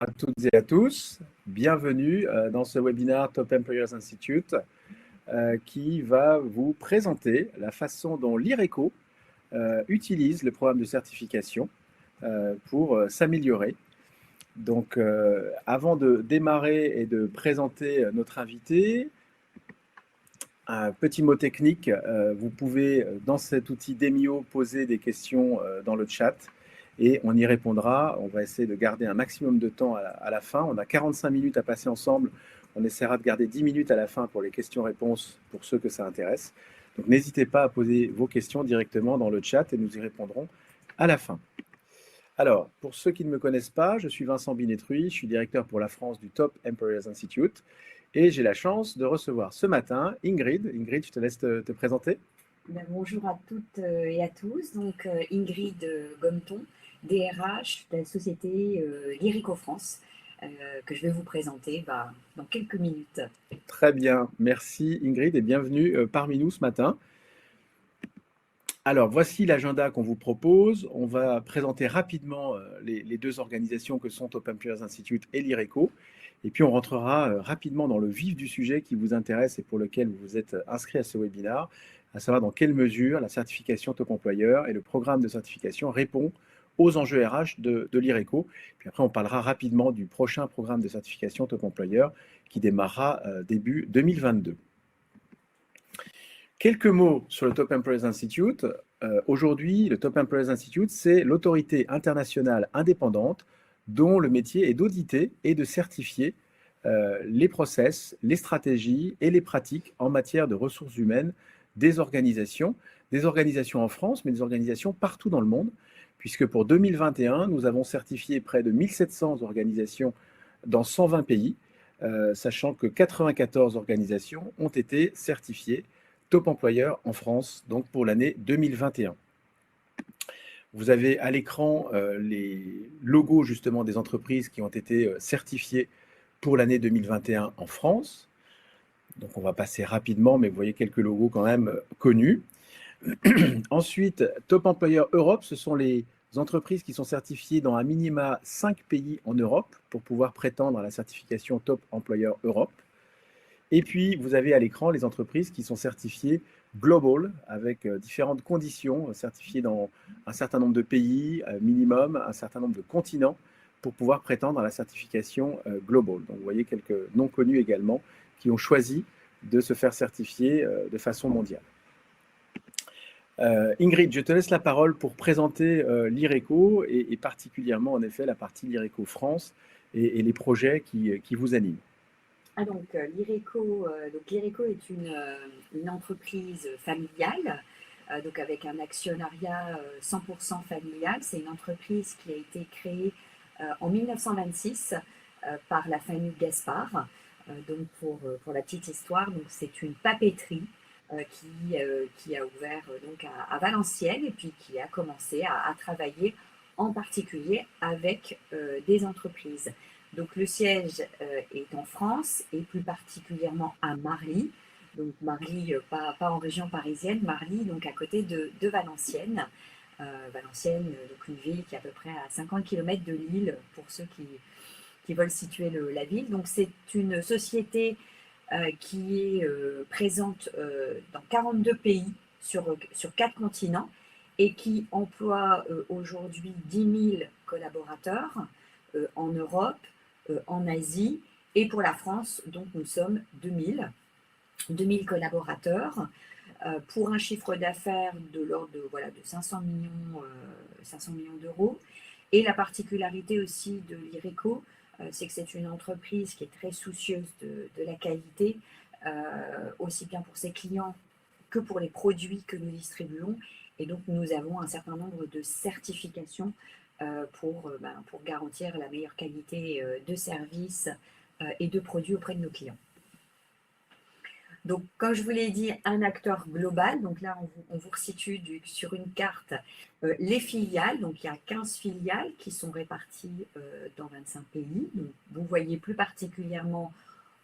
À toutes et à tous, bienvenue dans ce webinaire Top Employers Institute qui va vous présenter la façon dont l'IRECO utilise le programme de certification pour s'améliorer. Donc, avant de démarrer et de présenter notre invité, un petit mot technique, vous pouvez dans cet outil Demio poser des questions dans le chat et on y répondra. On va essayer de garder un maximum de temps à la fin. On a 45 minutes à passer ensemble. On essaiera de garder 10 minutes à la fin pour les questions-réponses pour ceux que ça intéresse. Donc n'hésitez pas à poser vos questions directement dans le chat et nous y répondrons à la fin. Alors, pour ceux qui ne me connaissent pas, je suis Vincent Binetruy, je suis directeur pour la France du Top Employers Institute et j'ai la chance de recevoir ce matin Ingrid. Ingrid, je te laisse te présenter. Bonjour à toutes et à tous. Donc, Ingrid Gometon, DRH de la société l'IRECO France, que je vais vous présenter dans quelques minutes. Très bien, merci Ingrid et bienvenue parmi nous ce matin. Alors, voici l'agenda qu'on vous propose. On va présenter rapidement les deux organisations que sont Top Employers Institute et l'IRECO. Et puis, on rentrera rapidement dans le vif du sujet qui vous intéresse et pour lequel vous vous êtes inscrit à ce webinaire, à savoir dans quelle mesure la certification Top Employer et le programme de certification répond aux enjeux RH de l'IRECO. Puis après, on parlera rapidement du prochain programme de certification Top Employer qui démarrera début 2022. Quelques mots sur le Top Employers Institute. Aujourd'hui, le Top Employers Institute, c'est l'autorité internationale indépendante dont le métier est d'auditer et de certifier les process, les stratégies et les pratiques en matière de ressources humaines des organisations en France, mais des organisations partout dans le monde, puisque pour 2021, nous avons certifié près de 1700 organisations dans 120 pays, sachant que 94 organisations ont été certifiées Top Employeur en France, donc pour l'année 2021. Vous avez à l'écran les logos justement des entreprises qui ont été certifiées pour l'année 2021 en France. Donc on va passer rapidement, mais vous voyez quelques logos quand même connus. Ensuite, Top Employer Europe, ce sont les entreprises qui sont certifiées dans un minima 5 pays en Europe pour pouvoir prétendre à la certification Top Employer Europe. Et puis, vous avez à l'écran les entreprises qui sont certifiées Global, avec différentes conditions, certifiées dans un certain nombre de pays minimum, un certain nombre de continents, pour pouvoir prétendre à la certification Global. Donc, vous voyez quelques noms connus également qui ont choisi de se faire certifier de façon mondiale. Ingrid, je te laisse la parole pour présenter l'IRECO et particulièrement, en effet, la partie l'IRECO France et les projets qui vous animent. Donc, l'IRECO est une entreprise familiale, donc avec un actionnariat 100% familial. C'est une entreprise qui a été créée en 1926 par la famille Gaspard. Donc, pour la petite histoire, donc c'est une papeterie qui a ouvert donc à Valenciennes et puis qui a commencé à travailler en particulier avec des entreprises. Donc le siège est en France et plus particulièrement à Marly. Donc Marly, pas en région parisienne, Marly, donc à côté de Valenciennes. Valenciennes, donc une ville qui est à peu près à 50 km de Lille pour ceux qui veulent situer la ville. Donc c'est une société qui est présente dans 42 pays sur 4 continents et qui emploie aujourd'hui 10 000 collaborateurs en Europe, en Asie et pour la France, donc nous sommes 2000 collaborateurs pour un chiffre d'affaires de l'ordre de 500 millions d'euros. Et la particularité aussi de l'IRECO, c'est que c'est une entreprise qui est très soucieuse de la qualité, aussi bien pour ses clients que pour les produits que nous distribuons. Et donc, nous avons un certain nombre de certifications pour garantir la meilleure qualité de service et de produits auprès de nos clients. Donc, comme je vous l'ai dit, un acteur global. Donc là, on vous resitue sur une carte les filiales. Donc, il y a 15 filiales qui sont réparties dans 25 pays. Donc, vous voyez plus particulièrement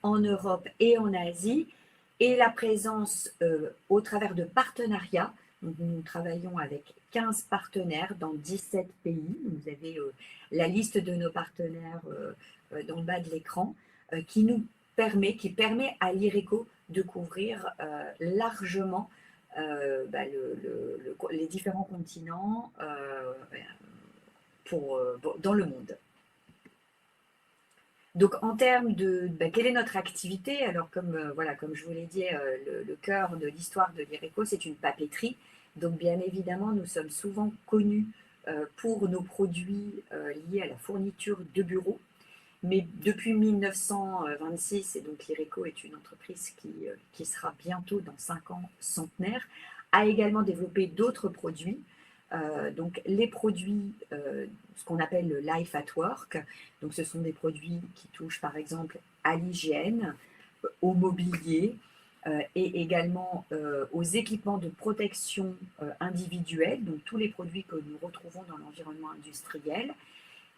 en Europe et en Asie. Et la présence au travers de partenariats Donc, nous travaillons avec 15 partenaires dans 17 pays. Vous avez la liste de nos partenaires dans le bas de l'écran qui permet à l'IRECO de couvrir largement les différents continents dans le monde. Donc, en termes de quelle est notre activité, alors comme je vous l'ai dit, le cœur de l'histoire de l'IRECO, c'est une papeterie. Donc, bien évidemment, nous sommes souvent connus pour nos produits liés à la fourniture de bureaux. Mais depuis 1926, et donc l'IRECO est une entreprise qui sera bientôt dans 5 ans centenaire, a également développé d'autres produits. Donc les produits, ce qu'on appelle le Life at Work, donc ce sont des produits qui touchent par exemple à l'hygiène, au mobilier et également aux équipements de protection individuelle, donc tous les produits que nous retrouvons dans l'environnement industriel.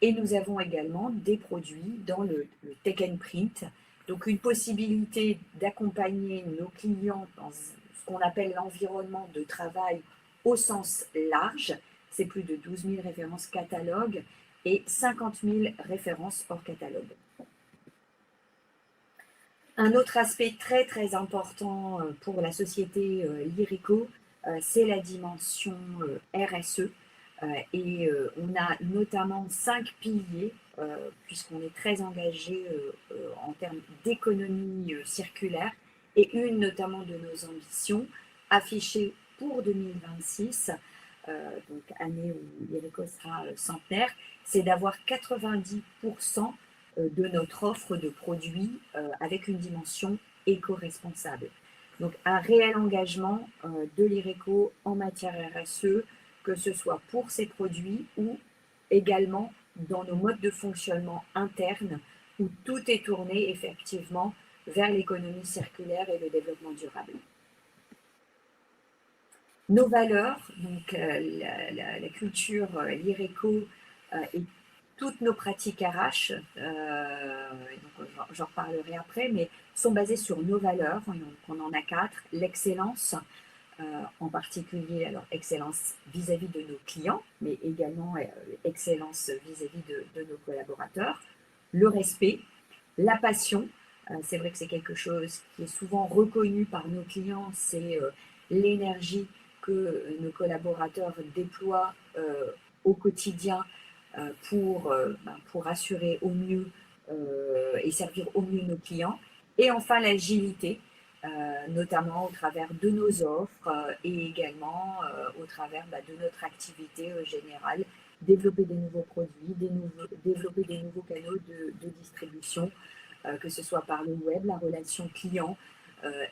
Et nous avons également des produits dans le Tech and Print, donc une possibilité d'accompagner nos clients dans ce qu'on appelle l'environnement de travail au sens large. C'est plus de 12 000 références catalogues et 50 000 références hors catalogue. Un autre aspect très très important pour la société l'IRECO, c'est la dimension RSE. On a notamment 5 piliers, puisqu'on est très engagé en termes d'économie circulaire, et une notamment de nos ambitions affichées pour 2026, donc année où l'IRECO sera centenaire, c'est d'avoir 90% de notre offre de produits avec une dimension éco-responsable. Donc un réel engagement de l'IRECO en matière RSE, que ce soit pour ces produits ou également dans nos modes de fonctionnement internes où tout est tourné effectivement vers l'économie circulaire et le développement durable. Nos valeurs, donc la culture, l'IRECO et toutes nos pratiques RH, j'en reparlerai après, mais sont basées sur nos valeurs. On en a 4. L'excellence, en particulier, alors excellence vis-à-vis de nos clients, mais également excellence vis-à-vis de nos collaborateurs. Le respect, la passion, c'est vrai que c'est quelque chose qui est souvent reconnu par nos clients, c'est l'énergie que nos collaborateurs déploient au quotidien pour assurer au mieux et servir au mieux nos clients. Et enfin, l'agilité, notamment au travers de nos offres et également au travers de notre activité générale, développer des nouveaux produits, développer des nouveaux canaux de distribution, que ce soit par le web, la relation client,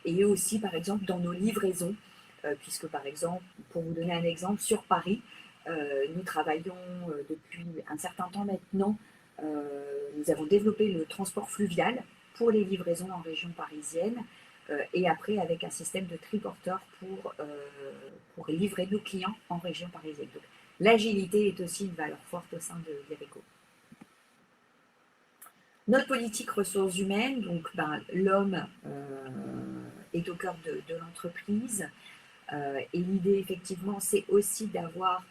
et aussi par exemple dans nos livraisons, puisque par exemple, pour vous donner un exemple, sur Paris, nous travaillons depuis un certain temps maintenant, nous avons développé le transport fluvial pour les livraisons en région parisienne, et après avec un système de triporteur pour livrer nos clients en région parisienne. Donc, l'agilité est aussi une valeur forte au sein de l'IRECO. Notre politique ressources humaines, donc l'homme est au cœur de l'entreprise, et l'idée effectivement c'est aussi d'avoir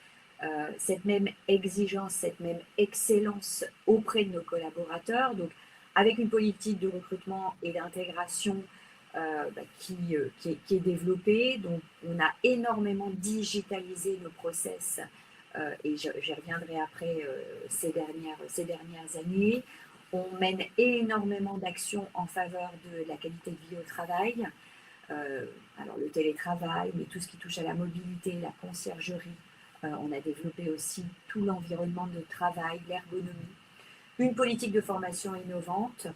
cette même exigence, cette même excellence auprès de nos collaborateurs, donc avec une politique de recrutement et d'intégration qui est développée. Donc on a énormément digitalisé nos process et j'y reviendrai après ces dernières années. On mène énormément d'actions en faveur de la qualité de vie au travail. Alors le télétravail, mais tout ce qui touche à la mobilité, la conciergerie. On a développé aussi tout l'environnement de travail, l'ergonomie. Une politique de formation innovante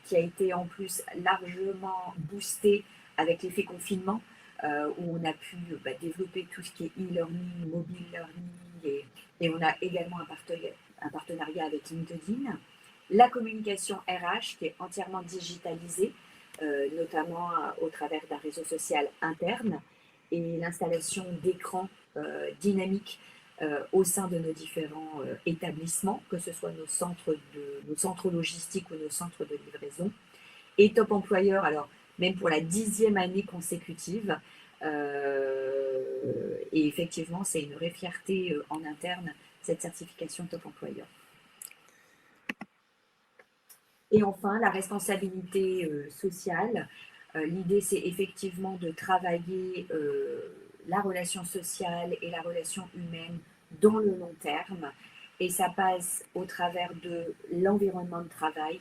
qui a été en plus largement boostée avec l'effet confinement, où on a pu développer tout ce qui est e-learning, mobile learning, et on a également un partenariat avec LinkedIn. La communication RH qui est entièrement digitalisée, notamment au travers d'un réseau social interne, et l'installation d'écrans dynamiques au sein de nos différents établissements, que ce soit nos centres logistiques ou nos centres de livraison. Et Top Employeur, alors même pour la 10e année consécutive, et effectivement, c'est une vraie fierté en interne, cette certification Top Employeur. Et enfin, la responsabilité sociale. L'idée, c'est effectivement de travailler la relation sociale et la relation humaine dans le long terme. Et ça passe au travers de l'environnement de travail.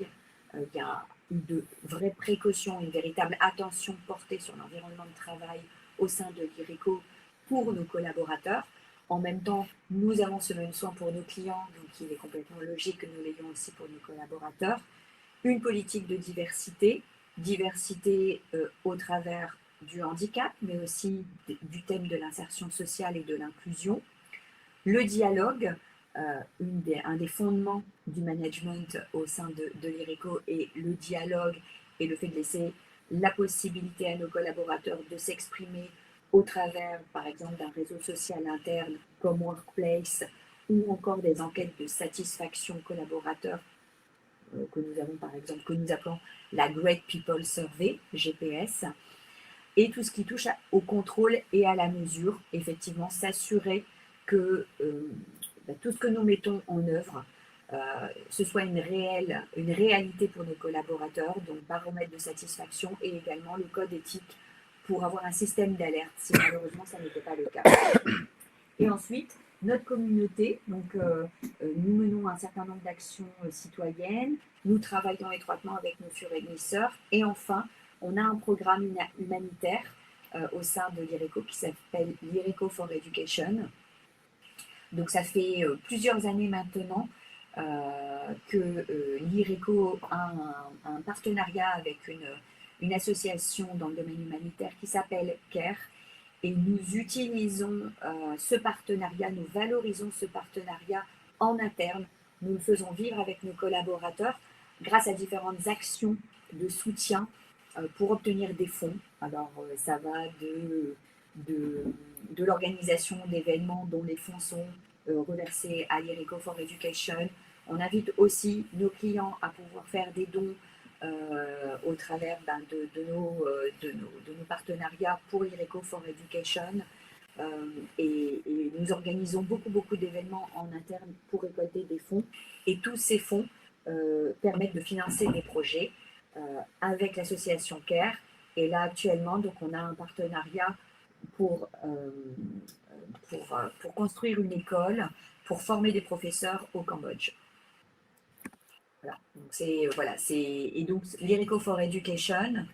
Il y a de vraies précautions, une véritable attention portée sur l'environnement de travail au sein de l'IRECO pour nos collaborateurs. En même temps, nous avons ce même soin pour nos clients, donc il est complètement logique que nous l'ayons aussi pour nos collaborateurs. Une politique de diversité, au travers du handicap, mais aussi du thème de l'insertion sociale et de l'inclusion. Le dialogue, un des fondements du management au sein de l'IRECO est le dialogue et le fait de laisser la possibilité à nos collaborateurs de s'exprimer au travers, par exemple, d'un réseau social interne comme Workplace ou encore des enquêtes de satisfaction collaborateur que nous avons par exemple, que nous appelons la Great People Survey, GPS, et tout ce qui touche au contrôle et à la mesure, effectivement, s'assurer que tout ce que nous mettons en œuvre, ce soit une réalité pour nos collaborateurs, donc baromètre de satisfaction et également le code éthique pour avoir un système d'alerte si malheureusement ça n'était pas le cas. Et ensuite, notre communauté, donc nous menons un certain nombre d'actions citoyennes, nous travaillons étroitement avec nos fournisseurs et enfin, on a un programme humanitaire au sein de l'IRECO qui s'appelle l'IRECO for Education. Donc ça fait plusieurs années maintenant que l'IRECO a un partenariat avec une association dans le domaine humanitaire qui s'appelle CARE. Et nous utilisons ce partenariat, nous valorisons ce partenariat en interne. Nous le faisons vivre avec nos collaborateurs grâce à différentes actions de soutien pour obtenir des fonds. Alors, ça va de l'organisation d'événements dont les fonds sont reversés à l'IRECO for Education. On invite aussi nos clients à pouvoir faire des dons au travers de nos partenariats pour l'IRECO for Education. Et nous organisons beaucoup d'événements en interne pour récolter des fonds. Et tous ces fonds permettent de financer des projets avec l'association CARE. Et là, actuellement, donc, on a un partenariat pour construire une école, pour former des professeurs au Cambodge. Voilà, et donc l'IRECO for Education,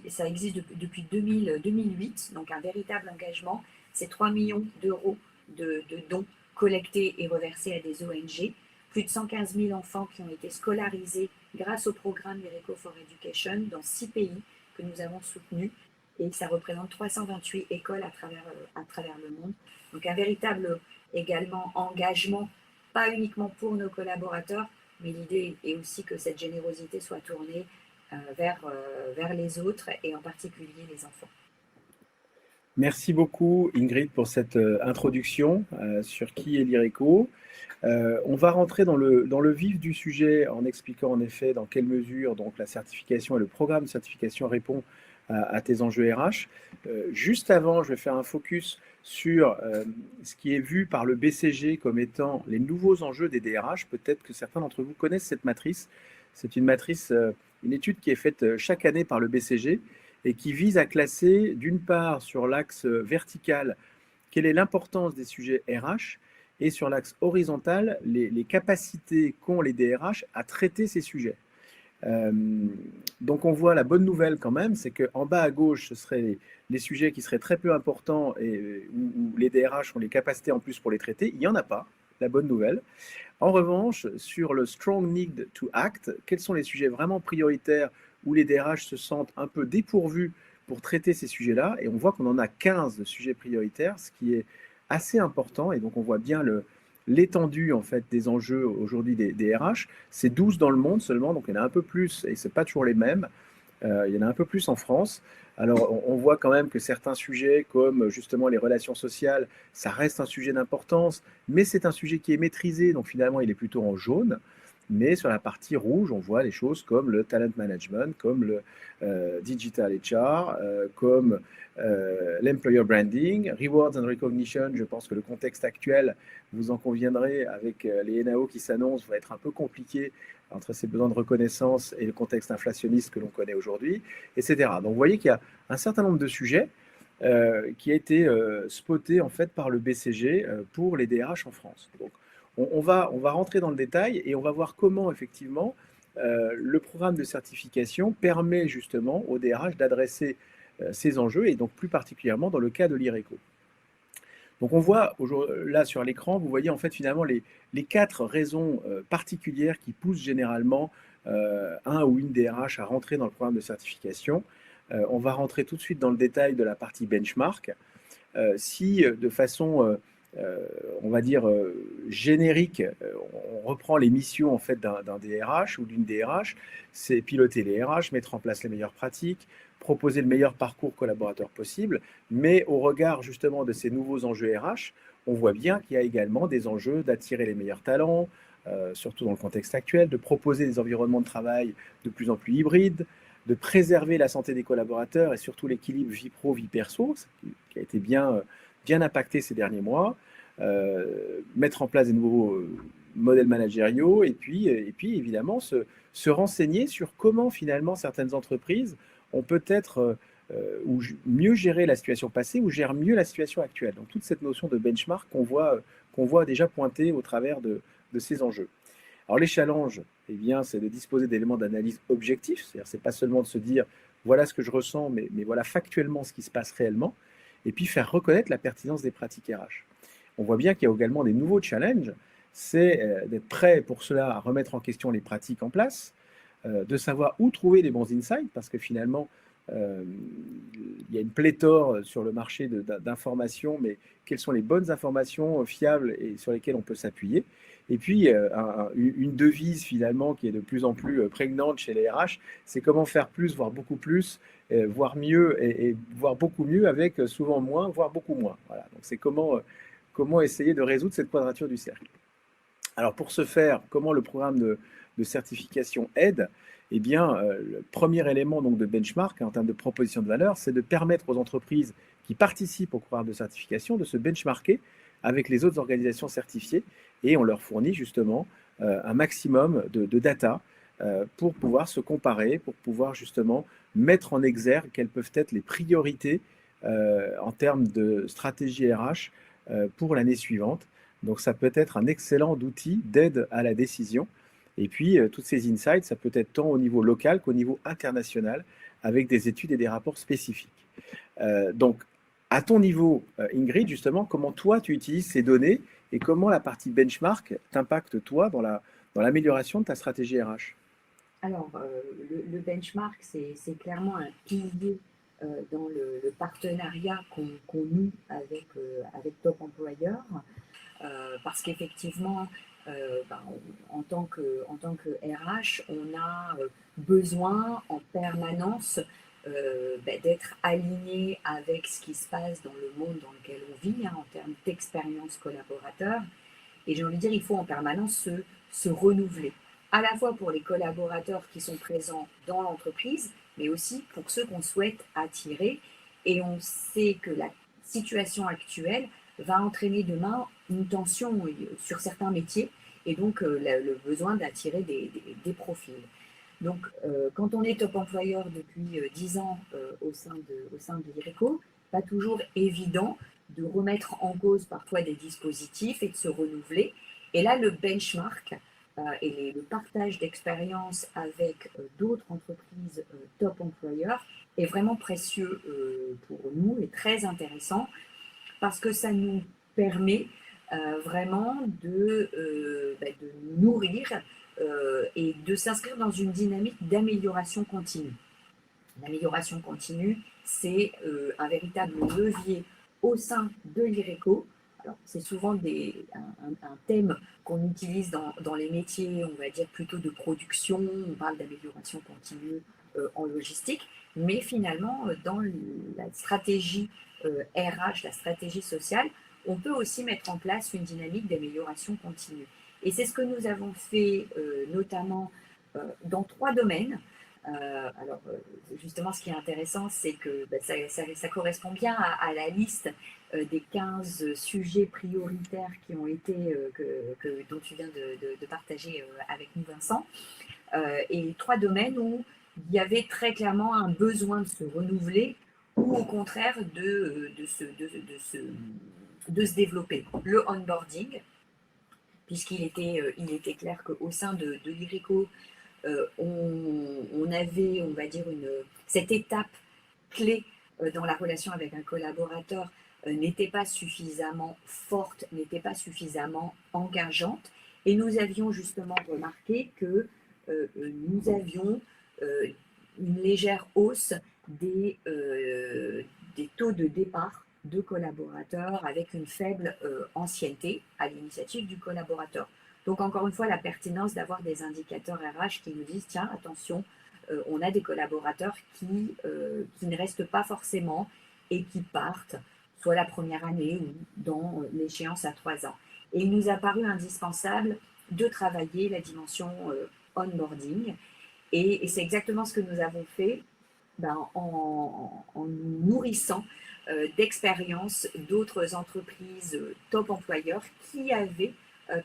ça existe depuis 2008, donc un véritable engagement. C'est 3 millions d'euros de dons collectés et reversés à des ONG. Plus de 115 000 enfants qui ont été scolarisés grâce au programme l'IRECO for Education dans 6 pays que nous avons soutenus. Et ça représente 328 écoles à travers le monde. Donc un véritable également engagement, pas uniquement pour nos collaborateurs, mais l'idée est aussi que cette générosité soit tournée vers les autres et en particulier les enfants. Merci beaucoup Ingrid pour cette introduction sur qui est l'IRECO. On va rentrer dans le vif du sujet en expliquant en effet dans quelle mesure donc, la certification et le programme de certification répond à tes enjeux RH. Juste avant, je vais faire un focus sur ce qui est vu par le BCG comme étant les nouveaux enjeux des DRH. Peut-être que certains d'entre vous connaissent cette matrice. C'est une matrice, une étude qui est faite chaque année par le BCG et qui vise à classer d'une part sur l'axe vertical quelle est l'importance des sujets RH et sur l'axe horizontal les capacités qu'ont les DRH à traiter ces sujets. Donc on voit la bonne nouvelle quand même, c'est qu'en bas à gauche, ce seraient les sujets qui seraient très peu importants et où les DRH ont les capacités en plus pour les traiter. Il n'y en a pas, la bonne nouvelle. En revanche, sur le strong need to act, quels sont les sujets vraiment prioritaires où les DRH se sentent un peu dépourvus pour traiter ces sujets-là? Et on voit qu'on en a 15 de sujets prioritaires, ce qui est assez important. Et donc on voit bien l'étendue en fait des enjeux aujourd'hui des RH. C'est 12 dans le monde seulement, donc il y en a un peu plus et c'est pas toujours les mêmes. Il y en a un peu plus en France. Alors on voit quand même que certains sujets comme justement les relations sociales, ça reste un sujet d'importance, mais c'est un sujet qui est maîtrisé, donc finalement il est plutôt en jaune. mais sur la partie rouge, on voit des choses comme le talent management, comme le digital HR, comme l'employer branding, rewards and recognition. Je pense que le contexte actuel, vous en conviendrez, avec les NAO qui s'annoncent, va être un peu compliqué entre ces besoins de reconnaissance et le contexte inflationniste que l'on connaît aujourd'hui, etc. Donc vous voyez qu'il y a un certain nombre de sujets qui a été spoté en fait par le BCG pour les DRH en France. Donc, on va rentrer dans le détail et on va voir comment effectivement le programme de certification permet justement aux DRH d'adresser ces enjeux et donc plus particulièrement dans le cas de l'IRECO. Donc on voit là sur l'écran, vous voyez en fait finalement les 4 raisons particulières qui poussent généralement un ou une DRH à rentrer dans le programme de certification. On va rentrer tout de suite dans le détail de la partie benchmark. Si de façon, on va dire, générique, on reprend les missions en fait d'un DRH ou d'une DRH, c'est piloter les RH, mettre en place les meilleures pratiques, proposer le meilleur parcours collaborateur possible, mais au regard justement de ces nouveaux enjeux RH, on voit bien qu'il y a également des enjeux d'attirer les meilleurs talents, surtout dans le contexte actuel, de proposer des environnements de travail de plus en plus hybrides, de préserver la santé des collaborateurs et surtout l'équilibre vie pro, vie perso, qui a été bien impacté ces derniers mois, mettre en place des nouveaux modèles managériaux et puis évidemment se renseigner sur comment finalement certaines entreprises ont peut-être ou mieux géré la situation passée ou gèrent mieux la situation actuelle. Donc toute cette notion de benchmark qu'on voit déjà pointer au travers de ces enjeux. Alors les challenges, eh bien, c'est de disposer d'éléments d'analyse objectifs, c'est-à-dire c'est pas seulement de se dire voilà ce que je ressens, mais voilà factuellement ce qui se passe réellement, et puis faire reconnaître la pertinence des pratiques RH. On voit bien qu'il y a également des nouveaux challenges, c'est d'être prêt pour cela à remettre en question les pratiques en place, de savoir où trouver les bons insights, parce que finalement, il y a une pléthore sur le marché d'informations, mais quelles sont les bonnes informations fiables et sur lesquelles on peut s'appuyer. Et puis, une devise finalement qui est de plus en plus prégnante chez les RH, c'est comment faire plus, voire beaucoup plus, voire mieux et voire beaucoup mieux avec souvent moins, voire beaucoup moins. Voilà. Donc c'est comment essayer de résoudre cette quadrature du cercle. Alors pour ce faire, comment le programme de certification aide? Eh bien, le premier élément donc, de benchmark en termes de proposition de valeur, c'est de permettre aux entreprises qui participent au programme de certification de se benchmarker avec les autres organisations certifiées et on leur fournit justement un maximum de data pour pouvoir se comparer, pour pouvoir justement mettre en exergue quelles peuvent être les priorités en termes de stratégie RH pour l'année suivante. Donc ça peut être un excellent outil d'aide à la décision. Et puis, toutes ces insights, ça peut être tant au niveau local qu'au niveau international, avec des études et des rapports spécifiques. Donc, à ton niveau, Ingrid, justement, comment toi, tu utilises ces données et comment la partie benchmark t'impacte, toi, dans l'amélioration de ta stratégie RH? Alors, le benchmark, c'est clairement un pilier dans le partenariat qu'on noue avec Top Employeur. Parce qu'effectivement, en tant que RH, on a besoin en permanence d'être aligné avec ce qui se passe dans le monde dans lequel on vit, en termes d'expérience collaborateur. Et j'ai envie de dire, il faut en permanence se renouveler, à la fois pour les collaborateurs qui sont présents dans l'entreprise, mais aussi pour ceux qu'on souhaite attirer. Et on sait que la situation actuelle va entraîner demain une tension sur certains métiers et donc le besoin d'attirer des profils. Donc, quand on est top employeur depuis 10 ans au sein de l'IRECO, pas toujours évident de remettre en cause parfois des dispositifs et de se renouveler. Et là, le benchmark et le partage d'expérience avec d'autres entreprises top employeurs est vraiment précieux pour nous et très intéressant parce que ça nous permet vraiment de nourrir et de s'inscrire dans une dynamique d'amélioration continue. L'amélioration continue, c'est un véritable levier au sein de l'IRECO. Alors, c'est souvent un thème qu'on utilise dans les métiers, on va dire plutôt de production, on parle d'amélioration continue en logistique, mais finalement, dans la stratégie RH, la stratégie sociale, on peut aussi mettre en place une dynamique d'amélioration continue. Et c'est ce que nous avons fait notamment dans 3 domaines. Alors, justement, ce qui est intéressant, c'est que ça correspond bien à la liste des 15 sujets prioritaires qui ont été, dont tu viens de partager avec nous, Vincent. Et 3 domaines où il y avait très clairement un besoin de se renouveler ou au contraire de se développer. Le onboarding, puisqu'il était clair qu'au sein de l'IRECO, on avait, on va dire, cette étape clé dans la relation avec un collaborateur n'était pas suffisamment forte, n'était pas suffisamment engageante. Et nous avions justement remarqué que nous avions une légère hausse des taux de départ de collaborateurs avec une faible ancienneté à l'initiative du collaborateur. Donc, encore une fois, la pertinence d'avoir des indicateurs RH qui nous disent, tiens, attention, on a des collaborateurs qui ne restent pas forcément et qui partent, soit la première année ou dans l'échéance à 3 ans. Et il nous a paru indispensable de travailler la dimension onboarding. Et c'est exactement ce que nous avons fait en nous nourrissant d'expériences d'autres entreprises top employeurs qui avaient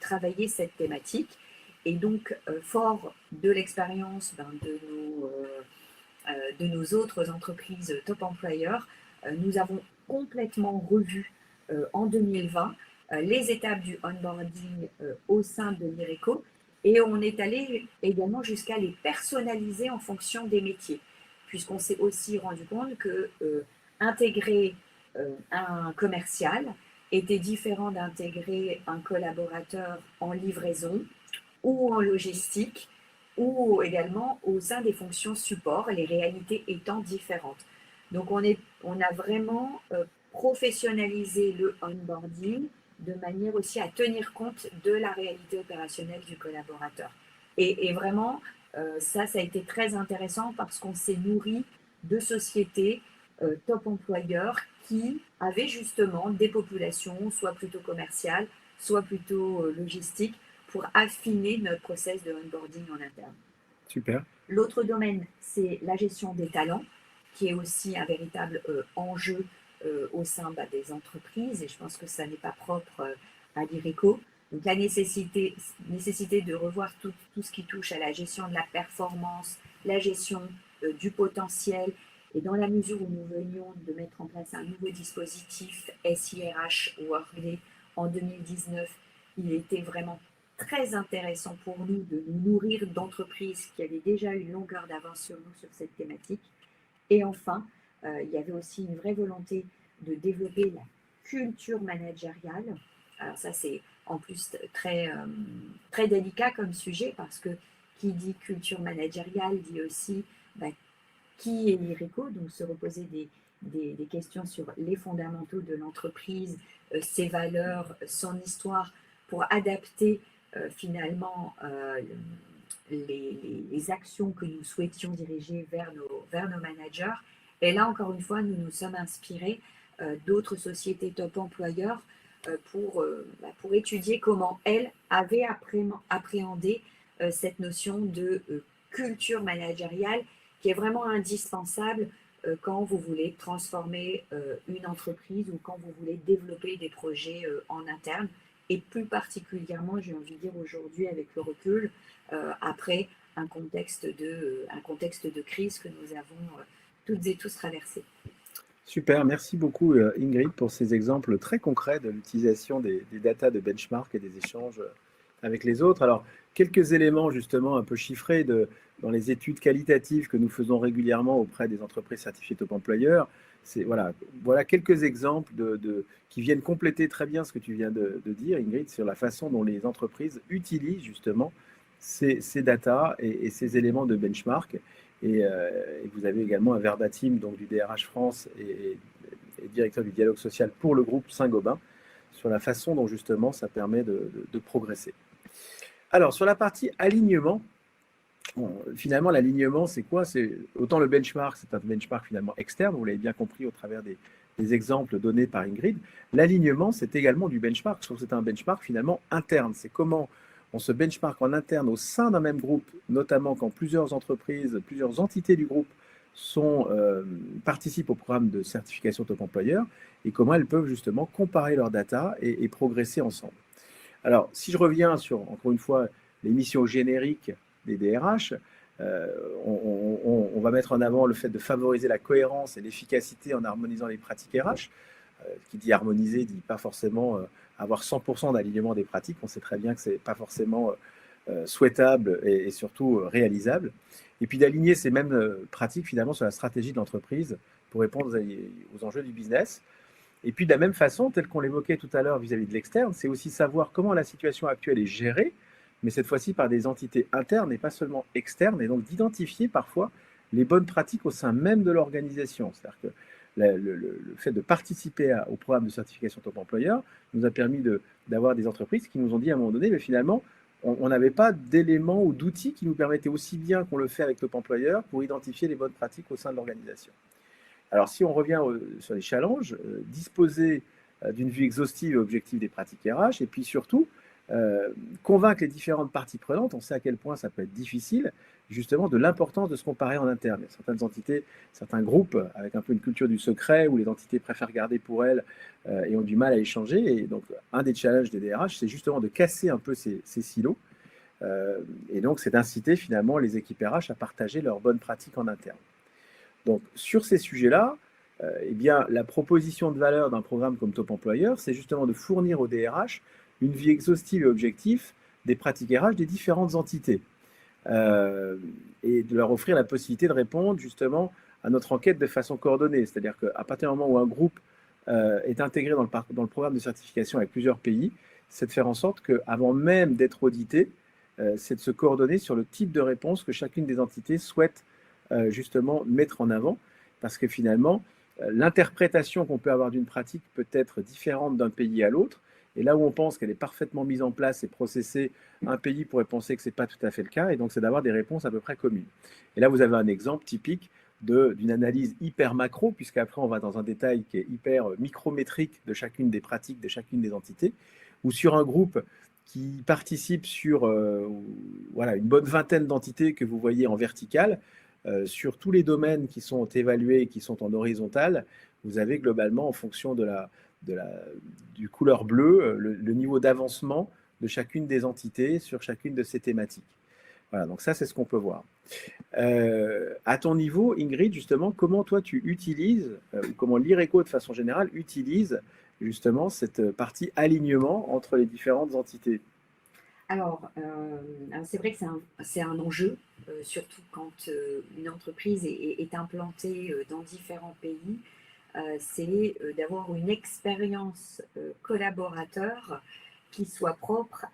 travaillé cette thématique. Et donc, fort de l'expérience de nos autres entreprises top employeurs, nous avons complètement revu en 2020 les étapes du onboarding au sein de l'IRECO, et on est allé également jusqu'à les personnaliser en fonction des métiers, puisqu'on s'est aussi rendu compte que intégrer un commercial était différent d'intégrer un collaborateur en livraison ou en logistique, ou également au sein des fonctions support, les réalités étant différentes. Donc on a vraiment professionnalisé le onboarding de manière aussi à tenir compte de la réalité opérationnelle du collaborateur. Et vraiment, ça a été très intéressant parce qu'on s'est nourri de sociétés top employeurs qui avaient justement des populations, soit plutôt commerciales, soit plutôt logistiques, pour affiner notre process de onboarding en interne. Super. L'autre domaine, c'est la gestion des talents, qui est aussi un véritable enjeu au sein des entreprises, et je pense que ça n'est pas propre à l'IRECO. Donc la nécessité de revoir tout ce qui touche à la gestion de la performance, la gestion du potentiel, et dans la mesure où nous venions de mettre en place un nouveau dispositif SIRH Workday en 2019, il était vraiment très intéressant pour nous de nous nourrir d'entreprises qui avaient déjà une longueur d'avance sur nous sur cette thématique. Et enfin, il y avait aussi une vraie volonté de développer la culture managériale. Alors ça, c'est en plus très délicat comme sujet, parce que qui dit culture managériale dit aussi qui est l'IRECO, donc se reposer des questions sur les fondamentaux de l'entreprise, ses valeurs, son histoire, pour adapter finalement les actions que nous souhaitions diriger vers nos managers. Et là, encore une fois, nous nous sommes inspirés d'autres sociétés top employeurs pour étudier comment elles avaient appréhendé cette notion de culture managériale, qui est vraiment indispensable quand vous voulez transformer une entreprise ou quand vous voulez développer des projets en interne. Et plus particulièrement, j'ai envie de dire aujourd'hui, avec le recul, après un contexte de crise que nous avons toutes et tous traversé. Super, merci beaucoup Ingrid pour ces exemples très concrets de l'utilisation des data de benchmark et des échanges avec les autres. Alors, quelques éléments justement un peu chiffrés dans les études qualitatives que nous faisons régulièrement auprès des entreprises certifiées top employeurs. Voilà quelques exemples qui viennent compléter très bien ce que tu viens de dire, Ingrid, sur la façon dont les entreprises utilisent justement ces data et ces éléments de benchmark. Et vous avez également un verbatim donc, du DRH France et directeur du dialogue social pour le groupe Saint-Gobain sur la façon dont justement ça permet de progresser. Alors, sur la partie alignement, finalement, l'alignement, c'est quoi? C'est autant le benchmark, c'est un benchmark finalement externe, vous l'avez bien compris au travers des exemples donnés par Ingrid. L'alignement, c'est également du benchmark, sauf que c'est un benchmark finalement interne. C'est comment on se benchmark en interne au sein d'un même groupe, notamment quand plusieurs entreprises, plusieurs entités du groupe participent au programme de certification top employeur et comment elles peuvent justement comparer leurs data et progresser ensemble. Alors, si je reviens sur, encore une fois, les missions génériques des DRH, on va mettre en avant le fait de favoriser la cohérence et l'efficacité en harmonisant les pratiques RH. Qui dit harmoniser dit pas forcément avoir 100% d'alignement des pratiques. On sait très bien que ce n'est pas forcément souhaitable et surtout réalisable. Et puis d'aligner ces mêmes pratiques finalement sur la stratégie de l'entreprise pour répondre aux enjeux du business. Et puis de la même façon, tel qu'on l'évoquait tout à l'heure vis-à-vis de l'externe, c'est aussi savoir comment la situation actuelle est gérée, mais cette fois-ci par des entités internes et pas seulement externes, et donc d'identifier parfois les bonnes pratiques au sein même de l'organisation. C'est-à-dire que le fait de participer au programme de certification top employeur nous a permis d'avoir des entreprises qui nous ont dit à un moment donné, mais finalement, on n'avait pas d'éléments ou d'outils qui nous permettaient aussi bien qu'on le fait avec top employeur pour identifier les bonnes pratiques au sein de l'organisation. Alors, si on revient sur les challenges, disposer d'une vue exhaustive et objective des pratiques RH, et puis surtout, convaincre les différentes parties prenantes, on sait à quel point ça peut être difficile, justement, de l'importance de se comparer en interne. Il y a certaines entités, certains groupes, avec un peu une culture du secret, où les entités préfèrent garder pour elles et ont du mal à échanger. Et donc, un des challenges des DRH, c'est justement de casser un peu ces silos. Et donc, c'est d'inciter finalement les équipes RH à partager leurs bonnes pratiques en interne. Donc, sur ces sujets-là, eh bien, la proposition de valeur d'un programme comme Top Employeur, c'est justement de fournir aux DRH une vie exhaustive et objective des pratiques RH des différentes entités et de leur offrir la possibilité de répondre justement à notre enquête de façon coordonnée. C'est-à-dire qu'à partir du moment où un groupe est intégré dans le programme de certification avec plusieurs pays, c'est de faire en sorte qu'avant même d'être audité, c'est de se coordonner sur le type de réponse que chacune des entités souhaite justement mettre en avant, parce que finalement, l'interprétation qu'on peut avoir d'une pratique peut être différente d'un pays à l'autre, et là où on pense qu'elle est parfaitement mise en place et processée, un pays pourrait penser que ce n'est pas tout à fait le cas, et donc c'est d'avoir des réponses à peu près communes. Et là, vous avez un exemple typique d'une analyse hyper macro, puisqu'après on va dans un détail qui est hyper micrométrique de chacune des pratiques, de chacune des entités, ou sur un groupe qui participe sur voilà, une bonne vingtaine d'entités que vous voyez en verticale, sur tous les domaines qui sont évalués et qui sont en horizontal, vous avez globalement, en fonction du couleur bleue, le niveau d'avancement de chacune des entités sur chacune de ces thématiques. Voilà, donc ça, c'est ce qu'on peut voir. À ton niveau, Ingrid, justement, comment toi tu utilises, ou comment l'IRECO de façon générale utilise justement cette partie alignement entre les différentes entités? Alors, c'est vrai que c'est un enjeu, surtout quand une entreprise est implantée dans différents pays. C'est d'avoir une expérience collaborateur qui soit propre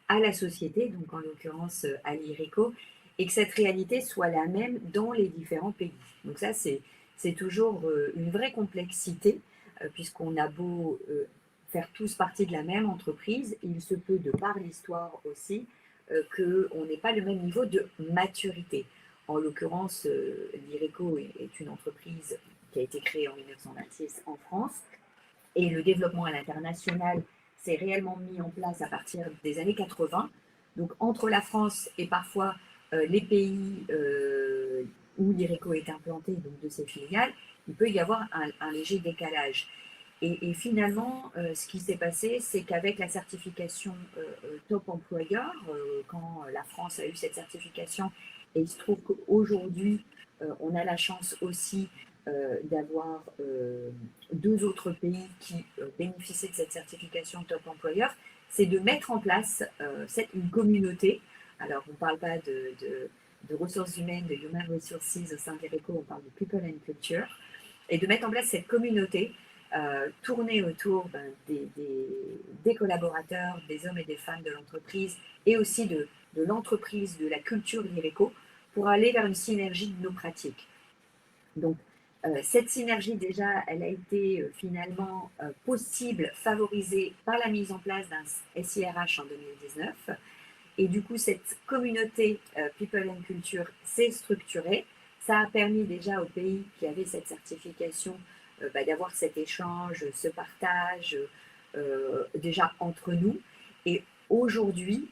à la société, donc en l'occurrence à l'IRECO, et que cette réalité soit la même dans les différents pays. Donc ça, c'est toujours une vraie complexité, puisqu'on a beau faire tous partie de la même entreprise, il se peut, de par l'histoire aussi, qu'on n'ait pas le même niveau de maturité. En l'occurrence, l'IRECO est une entreprise qui a été créée en 1926 en France, et le développement à l'international s'est réellement mis en place à partir des années 80. Donc entre la France et parfois les pays où l'IRECO est implanté, donc de ses filiales, il peut y avoir un léger décalage. Et finalement, ce qui s'est passé, c'est qu'avec la certification Top Employeur, quand la France a eu cette certification, et il se trouve qu'aujourd'hui, on a la chance aussi d'avoir deux autres pays qui bénéficient de cette certification Top Employeur, c'est de mettre en place une communauté. Alors, on ne parle pas de ressources humaines, de human resources au sein de l'IRECO, on parle de people and culture, et de mettre en place cette communauté tournée autour des collaborateurs, des hommes et des femmes de l'entreprise, et aussi de l'entreprise, de la culture de l'IRECO, pour aller vers une synergie de nos pratiques. Donc, cette synergie, déjà, elle a été finalement possible, favorisée par la mise en place d'un SIRH en 2019. Et du coup, cette communauté People and Culture s'est structurée. Ça a permis déjà aux pays qui avaient cette certification d'avoir cet échange, ce partage déjà entre nous. Et aujourd'hui,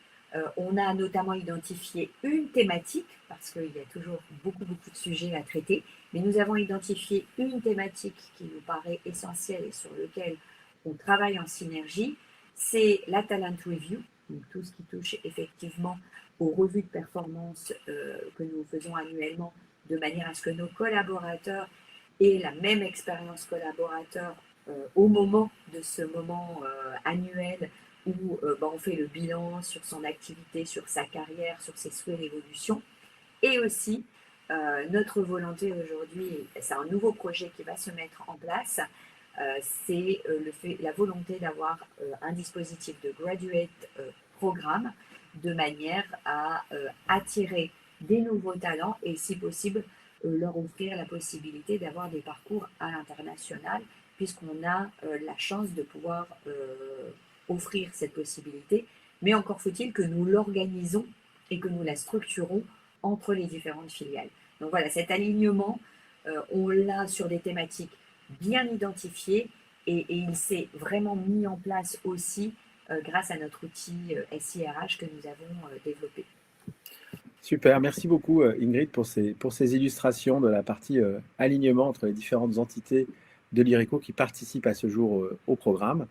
On a notamment identifié une thématique, parce qu'il y a toujours beaucoup de sujets à traiter, mais nous avons identifié une thématique qui nous paraît essentielle et sur laquelle on travaille en synergie, c'est la Talent Review, donc tout ce qui touche effectivement aux revues de performance que nous faisons annuellement, de manière à ce que nos collaborateurs aient la même expérience collaborateur au moment de ce moment annuel où on fait le bilan sur son activité, sur sa carrière, sur ses souhaits d'évolution. Et aussi, notre volonté aujourd'hui, c'est un nouveau projet qui va se mettre en place, c'est la volonté d'avoir un dispositif de graduate programme de manière à attirer des nouveaux talents et si possible leur offrir la possibilité d'avoir des parcours à l'international puisqu'on a la chance de pouvoir offrir cette possibilité, mais encore faut-il que nous l'organisons et que nous la structurons entre les différentes filiales. Donc voilà, cet alignement, on l'a sur des thématiques bien identifiées et il s'est vraiment mis en place aussi grâce à notre outil SIRH que nous avons développé. Super, merci beaucoup Ingrid pour ces illustrations de la partie alignement entre les différentes entités de l'IRECO qui participent à ce jour au programme.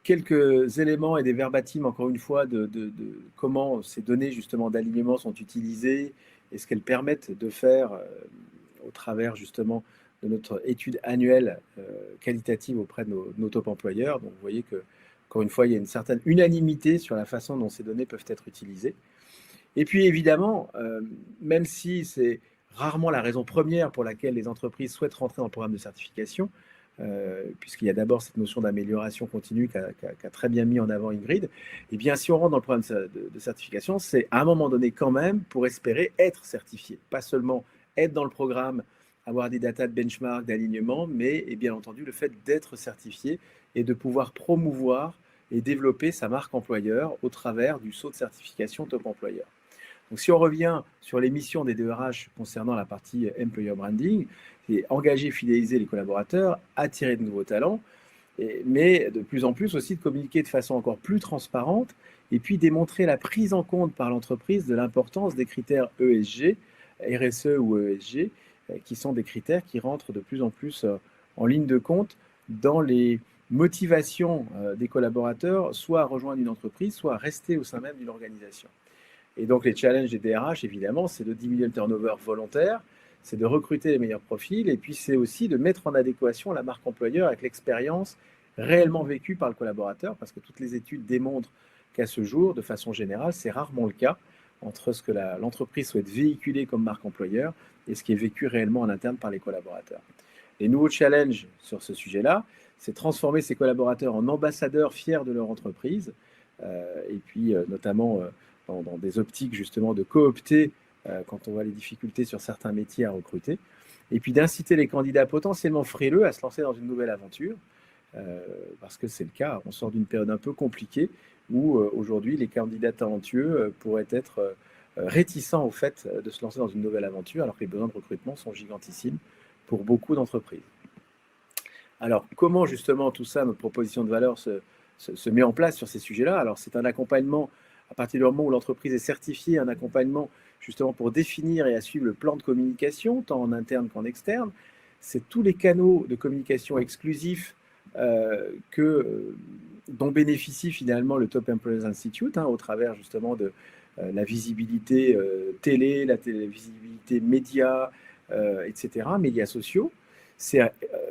Quelques éléments et des verbatims, encore une fois, de comment ces données justement d'alignement sont utilisées et ce qu'elles permettent de faire au travers justement de notre étude annuelle qualitative auprès de nos top employeurs. Donc vous voyez que, encore une fois, il y a une certaine unanimité sur la façon dont ces données peuvent être utilisées. Et puis évidemment, même si c'est rarement la raison première pour laquelle les entreprises souhaitent rentrer dans le programme de certification, puisqu'il y a d'abord cette notion d'amélioration continue qu'a très bien mis en avant Ingrid, et bien si on rentre dans le programme de certification, c'est à un moment donné quand même pour espérer être certifié, pas seulement être dans le programme, avoir des datas de benchmark, d'alignement, mais et bien entendu le fait d'être certifié et de pouvoir promouvoir et développer sa marque employeur au travers du saut de certification top employeur. Donc, si on revient sur les missions des DRH concernant la partie employer branding, c'est engager, fidéliser les collaborateurs, attirer de nouveaux talents, mais de plus en plus aussi de communiquer de façon encore plus transparente et puis démontrer la prise en compte par l'entreprise de l'importance des critères ESG, RSE ou ESG, qui sont des critères qui rentrent de plus en plus en ligne de compte dans les motivations des collaborateurs, soit à rejoindre une entreprise, soit à rester au sein même d'une organisation. Et donc, les challenges des DRH, évidemment, c'est de diminuer le turnover volontaire, c'est de recruter les meilleurs profils, et puis c'est aussi de mettre en adéquation la marque employeur avec l'expérience réellement vécue par le collaborateur, parce que toutes les études démontrent qu'à ce jour, de façon générale, c'est rarement le cas entre ce que l'entreprise souhaite véhiculer comme marque employeur et ce qui est vécu réellement en interne par les collaborateurs. Les nouveaux challenges sur ce sujet-là, c'est transformer ces collaborateurs en ambassadeurs fiers de leur entreprise, et puis notamment dans des optiques justement de coopter quand on voit les difficultés sur certains métiers à recruter, et puis d'inciter les candidats potentiellement frileux à se lancer dans une nouvelle aventure, parce que c'est le cas, on sort d'une période un peu compliquée où aujourd'hui les candidats talentueux pourraient être réticents au fait de se lancer dans une nouvelle aventure, alors que les besoins de recrutement sont gigantissimes pour beaucoup d'entreprises. Alors, comment justement tout ça, notre proposition de valeur se met en place sur ces sujets-là? Alors, c'est un accompagnement à partir du moment où l'entreprise est certifiée, un accompagnement justement pour définir et à suivre le plan de communication, tant en interne qu'en externe. C'est tous les canaux de communication exclusifs dont bénéficie finalement le Top Employers Institute, au travers justement de la visibilité télé, la visibilité médias, etc., médias sociaux. C'est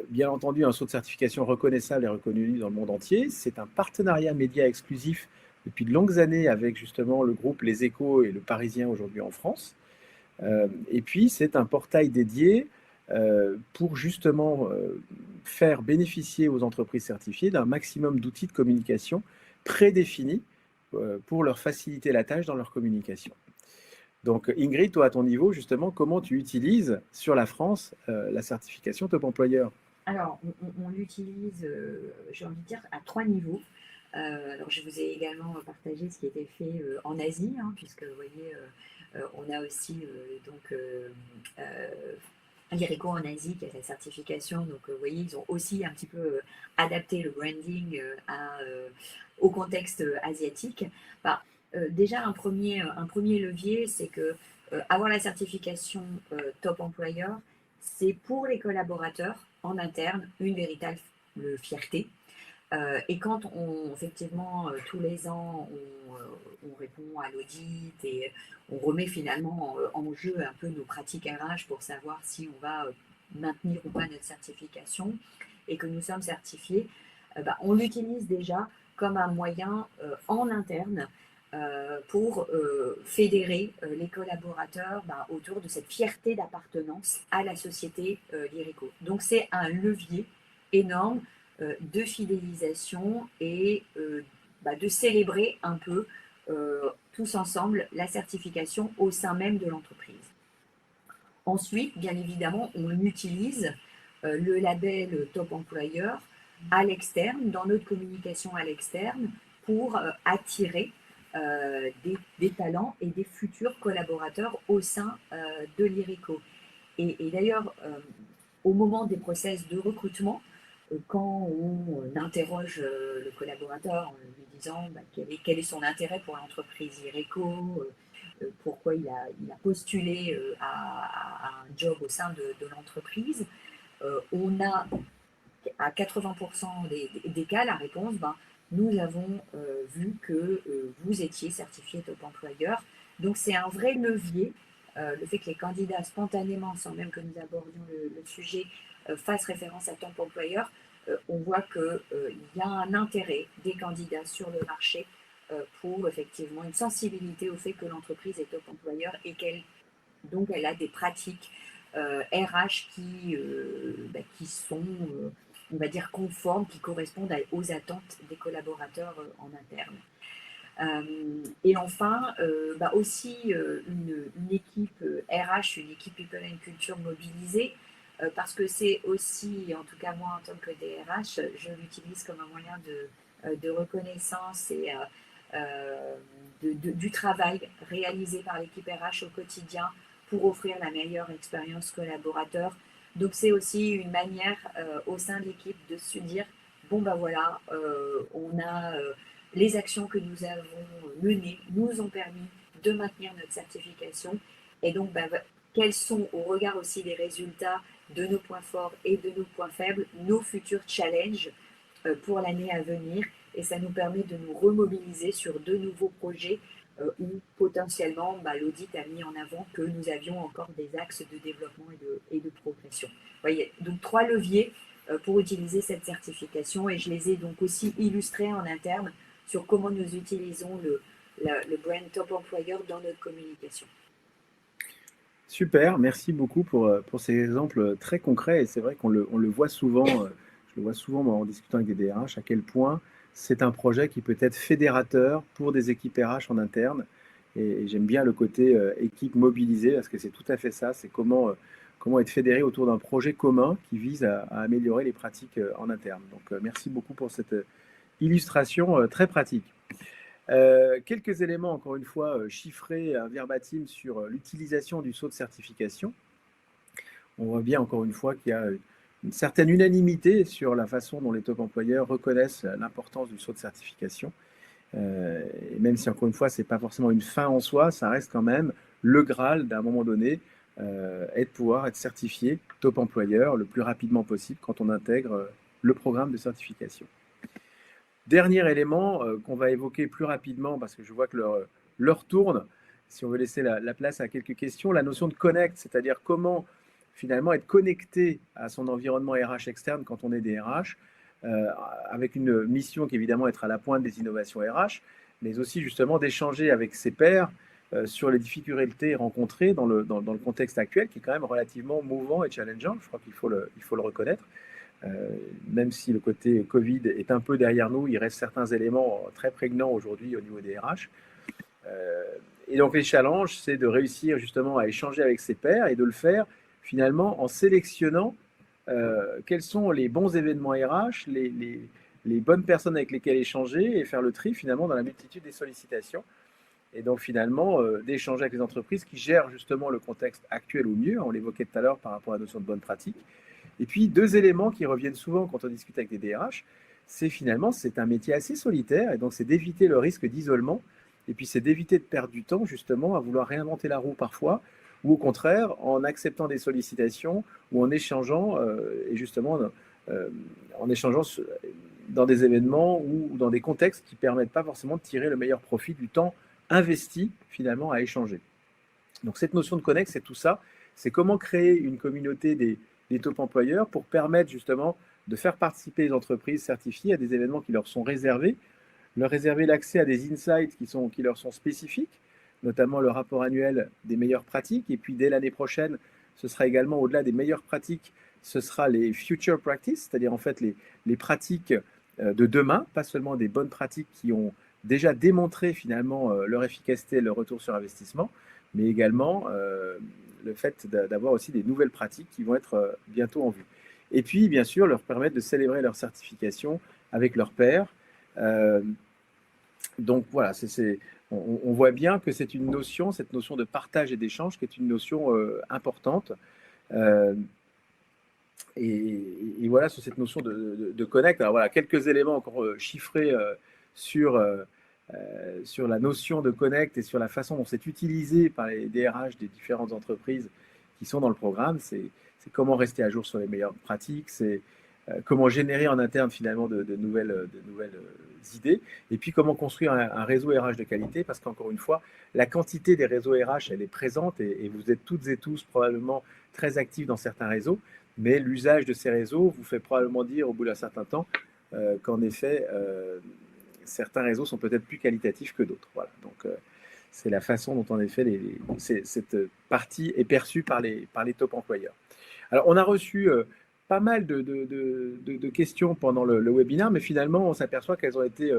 bien entendu un saut de certification reconnaissable et reconnu dans le monde entier. C'est un partenariat média exclusif depuis de longues années avec justement le groupe Les Échos et le Parisien aujourd'hui en France. Et puis c'est un portail dédié pour justement faire bénéficier aux entreprises certifiées d'un maximum d'outils de communication prédéfinis pour leur faciliter la tâche dans leur communication. Donc Ingrid, toi à ton niveau, justement, comment tu utilises sur la France la certification Top Employeur? Alors, on l'utilise, j'ai envie de dire, à 3 niveaux. Alors, je vous ai également partagé ce qui était fait en Asie, puisque vous voyez, on a aussi donc l'IRECO en Asie qui a la certification. Donc, vous voyez, ils ont aussi un petit peu adapté le branding au contexte asiatique. Bah, déjà, un premier levier, c'est que avoir la certification Top Employer, c'est pour les collaborateurs en interne une véritable fierté. Et quand effectivement, tous les ans, on répond à l'audit et on remet finalement en jeu un peu nos pratiques RH pour savoir si on va maintenir ou pas notre certification et que nous sommes certifiés, bah, on l'utilise déjà comme un moyen en interne pour fédérer les collaborateurs bah, autour de cette fierté d'appartenance à la société l'IRECO. Donc c'est un levier énorme de fidélisation et bah, de célébrer un peu tous ensemble la certification au sein même de l'entreprise. Ensuite, bien évidemment, on utilise le label Top Employeur à l'externe, dans notre communication à l'externe, pour attirer des talents et des futurs collaborateurs au sein de l'IRECO. Et d'ailleurs, au moment des process de recrutement, quand on interroge le collaborateur en lui disant bah, quel est son intérêt pour l'entreprise IRECO, pourquoi il a postulé à un job au sein de l'entreprise, on a à 80% des cas la réponse, ben, nous avons vu que vous étiez certifié Top Employeur. Donc c'est un vrai levier, le fait que les candidats spontanément, sans même que nous abordions le sujet, fassent référence à Top Employeur, on voit qu'il y a un intérêt des candidats sur le marché pour effectivement une sensibilité au fait que l'entreprise est Top Employeur et donc elle a des pratiques RH qui sont, on va dire, conformes, qui correspondent aux attentes des collaborateurs en interne. Et enfin, bah aussi une équipe RH, une équipe People and Culture mobilisée, parce que c'est aussi, en tout cas moi en tant que DRH, je l'utilise comme un moyen de reconnaissance et du travail réalisé par l'équipe RH au quotidien pour offrir la meilleure expérience collaborateur. Donc c'est aussi une manière au sein de l'équipe de se dire, bon ben voilà, on a les actions que nous avons menées nous ont permis de maintenir notre certification. Et donc, ben, quels sont, au regard aussi des résultats de nos points forts et de nos points faibles, nos futurs challenges pour l'année à venir. Et ça nous permet de nous remobiliser sur de nouveaux projets où potentiellement bah, l'audit a mis en avant que nous avions encore des axes de développement et de progression. Vous voyez, donc 3 leviers pour utiliser cette certification et je les ai donc aussi illustrés en interne sur comment nous utilisons le brand Top Employeur dans notre communication. Super, merci beaucoup pour ces exemples très concrets. Et c'est vrai qu'on le voit souvent, je le vois souvent en discutant avec des DRH, à quel point c'est un projet qui peut être fédérateur pour des équipes RH en interne. Et j'aime bien le côté équipe mobilisée, parce que c'est tout à fait ça, c'est comment être fédéré autour d'un projet commun qui vise à améliorer les pratiques en interne. Donc merci beaucoup pour cette illustration très pratique. Quelques éléments, encore une fois, chiffrés, verbatim sur l'utilisation du sceau de certification. On voit bien, encore une fois, qu'il y a une certaine unanimité sur la façon dont les top employeurs reconnaissent l'importance du sceau de certification. Et même si, encore une fois, ce n'est pas forcément une fin en soi, ça reste quand même le Graal d'un moment donné, et de pouvoir être certifié top employeur le plus rapidement possible quand on intègre le programme de certification. Dernier élément qu'on va évoquer plus rapidement, parce que je vois que l'heure tourne, si on veut laisser la place à quelques questions, la notion de connect, c'est-à-dire comment finalement être connecté à son environnement RH externe quand on est des RH, avec une mission qui évidemment être à la pointe des innovations RH, mais aussi justement d'échanger avec ses pairs sur les difficultés rencontrées dans le contexte actuel, qui est quand même relativement mouvant et challengeant, je crois qu'il faut le reconnaître. Même si le côté Covid est un peu derrière nous, il reste certains éléments très prégnants aujourd'hui au niveau des RH. Et donc les challenges, c'est de réussir justement à échanger avec ses pairs et de le faire finalement en sélectionnant quels sont les bons événements RH, les bonnes personnes avec lesquelles échanger et faire le tri finalement dans la multitude des sollicitations. et donc finalement d'échanger avec les entreprises qui gèrent justement le contexte actuel au mieux. On l'évoquait tout à l'heure par rapport à la notion de bonne pratique. Et puis deux éléments qui reviennent souvent quand on discute avec des DRH, c'est finalement c'est un métier assez solitaire et donc c'est d'éviter le risque d'isolement et puis c'est d'éviter de perdre du temps justement à vouloir réinventer la roue parfois ou au contraire en acceptant des sollicitations ou en échangeant et justement euh, en échangeant dans des événements ou dans des contextes qui ne permettent pas forcément de tirer le meilleur profit du temps investi finalement à échanger. Donc cette notion de connect, c'est tout ça. C'est comment créer une communauté des top employeurs pour permettre justement de faire participer les entreprises certifiées à des événements qui leur sont réservés, leur réserver l'accès à des insights qui leur sont spécifiques, notamment le rapport annuel des meilleures pratiques. Et puis dès l'année prochaine, ce sera également au-delà des meilleures pratiques, ce sera les future practices, c'est-à-dire en fait les pratiques de demain, pas seulement des bonnes pratiques qui ont déjà démontré finalement leur efficacité et leur retour sur investissement, mais également le fait d'avoir aussi des nouvelles pratiques qui vont être bientôt en vue. Et puis, bien sûr, leur permettre de célébrer leur certification avec leurs pairs. Donc voilà, on voit bien que c'est une notion, cette notion de partage et d'échange, qui est une notion importante. Et voilà, sur cette notion de connect. Alors voilà, quelques éléments encore chiffrés sur la notion de connect et sur la façon dont c'est utilisé par les DRH des différentes entreprises qui sont dans le programme. C'est comment rester à jour sur les meilleures pratiques, c'est comment générer en interne finalement de nouvelles idées, et puis comment construire un réseau RH de qualité, parce qu'encore une fois, la quantité des réseaux RH, elle est présente, et vous êtes toutes et tous probablement très actifs dans certains réseaux, mais l'usage de ces réseaux vous fait probablement dire au bout d'un certain temps qu'en effet, certains réseaux sont peut-être plus qualitatifs que d'autres. Voilà. Donc, c'est la façon dont, en effet, cette partie est perçue par les top employeurs. Alors, on a reçu pas mal de questions pendant le webinaire, mais finalement, on s'aperçoit qu'elles ont été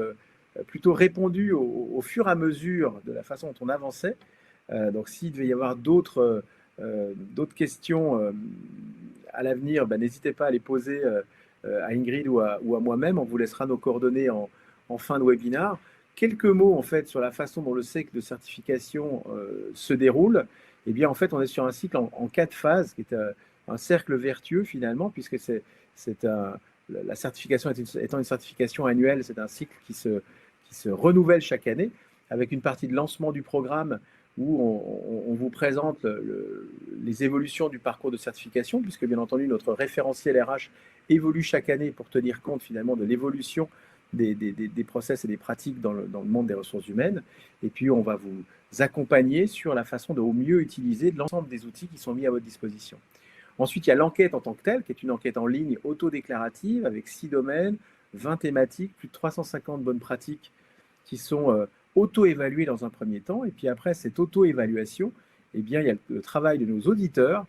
plutôt répondues au fur et à mesure de la façon dont on avançait. Donc, s'il devait y avoir d'autres questions à l'avenir, ben, n'hésitez pas à les poser à Ingrid ou à moi-même. On vous laissera nos coordonnées en fin de webinaire. Quelques mots en fait sur la façon dont le cycle de certification se déroule. Eh bien, en fait, on est sur un cycle en 4 phases, qui est un cercle vertueux finalement, puisque la certification étant une certification annuelle, c'est un cycle qui se renouvelle chaque année, avec une partie de lancement du programme où on vous présente les évolutions du parcours de certification, puisque bien entendu notre référentiel RH évolue chaque année pour tenir compte finalement de l'évolution des process et des pratiques dans le monde des ressources humaines. Et puis on va vous accompagner sur la façon de au mieux utiliser l'ensemble des outils qui sont mis à votre disposition. Ensuite, il y a l'enquête en tant que telle, qui est une enquête en ligne autodéclarative avec 6 domaines, 20 thématiques, plus de 350 bonnes pratiques qui sont auto-évaluées dans un premier temps. Et puis après cette auto-évaluation, eh bien, il y a le travail de nos auditeurs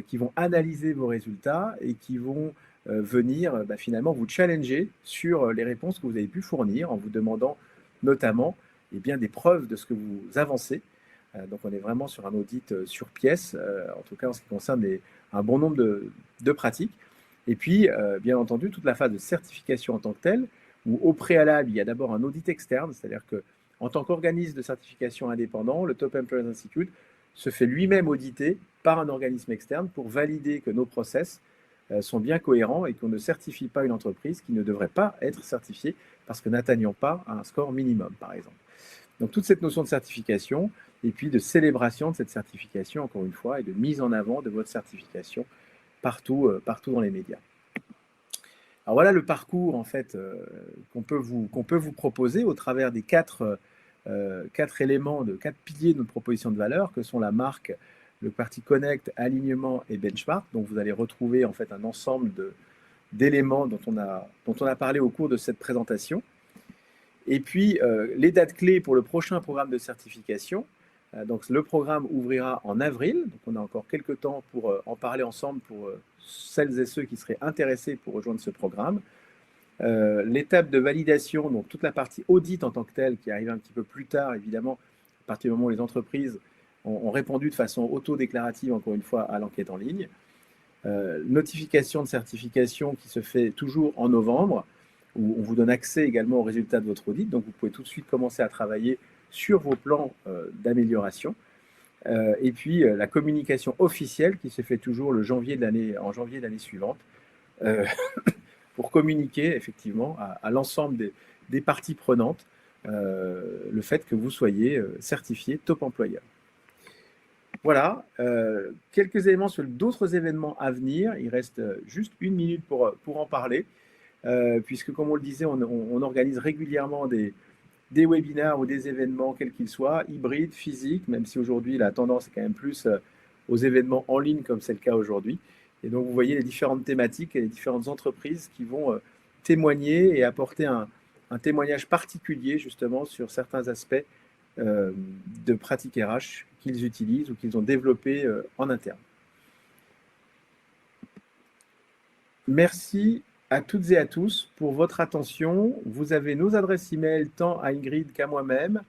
qui vont analyser vos résultats et qui vont venir finalement vous challenger sur les réponses que vous avez pu fournir en vous demandant notamment eh bien, des preuves de ce que vous avancez. Donc on est vraiment sur un audit sur pièce, en tout cas en ce qui concerne un bon nombre de pratiques. Et puis, bien entendu, toute la phase de certification en tant que telle, où au préalable, il y a d'abord un audit externe, c'est-à-dire qu'en tant qu'organisme de certification indépendant, le Top Employers Institute se fait lui-même auditer par un organisme externe pour valider que nos process sont bien cohérents et qu'on ne certifie pas une entreprise qui ne devrait pas être certifiée parce que n'atteignant pas un score minimum, par exemple. Donc toute cette notion de certification et puis de célébration de cette certification, encore une fois, et de mise en avant de votre certification partout dans les médias. Alors voilà le parcours en fait qu'on peut vous proposer au travers des quatre éléments, de 4 piliers de notre proposition de valeur, que sont la marque, le parti Connect, alignement et benchmark. Donc vous allez retrouver en fait un ensemble d'éléments dont on a parlé au cours de cette présentation. Et puis les dates clés pour le prochain programme de certification. Donc le programme ouvrira en avril, donc on a encore quelques temps pour en parler ensemble pour celles et ceux qui seraient intéressés pour rejoindre ce programme. L'étape de validation, donc toute la partie audit en tant que telle, qui arrive un petit peu plus tard, évidemment, à partir du moment où les entreprises ont répondu de façon auto-déclarative, encore une fois, à l'enquête en ligne. Notification de certification qui se fait toujours en novembre, où on vous donne accès également aux résultats de votre audit, donc vous pouvez tout de suite commencer à travailler sur vos plans d'amélioration. Et puis la communication officielle qui se fait toujours en janvier de l'année suivante pour communiquer effectivement à l'ensemble des parties prenantes le fait que vous soyez certifié top employeur. Voilà, quelques éléments sur d'autres événements à venir. Il reste juste 1 minute pour en parler, puisque comme on le disait, on organise régulièrement des webinaires ou des événements, quels qu'ils soient, hybrides, physiques, même si aujourd'hui la tendance est quand même plus aux événements en ligne, comme c'est le cas aujourd'hui. Et donc vous voyez les différentes thématiques et les différentes entreprises qui vont témoigner et apporter un témoignage particulier justement sur certains aspects de pratiques RH qu'ils utilisent ou qu'ils ont développé en interne. Merci à toutes et à tous pour votre attention. Vous avez nos adresses e-mail tant à Ingrid qu'à moi-même.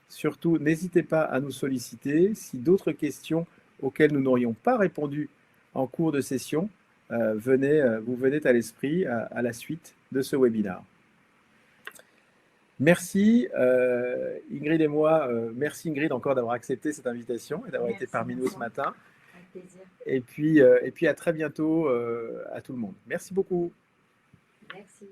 Surtout, n'hésitez pas à nous solliciter. Si d'autres questions auxquelles nous n'aurions pas répondu en cours de session vous venez à l'esprit à la suite de ce webinaire. Merci Ingrid et moi. Merci Ingrid encore d'avoir accepté cette invitation et d'avoir été parmi nous ce matin. Avec plaisir. Et puis à très bientôt à tout le monde. Merci beaucoup. Merci.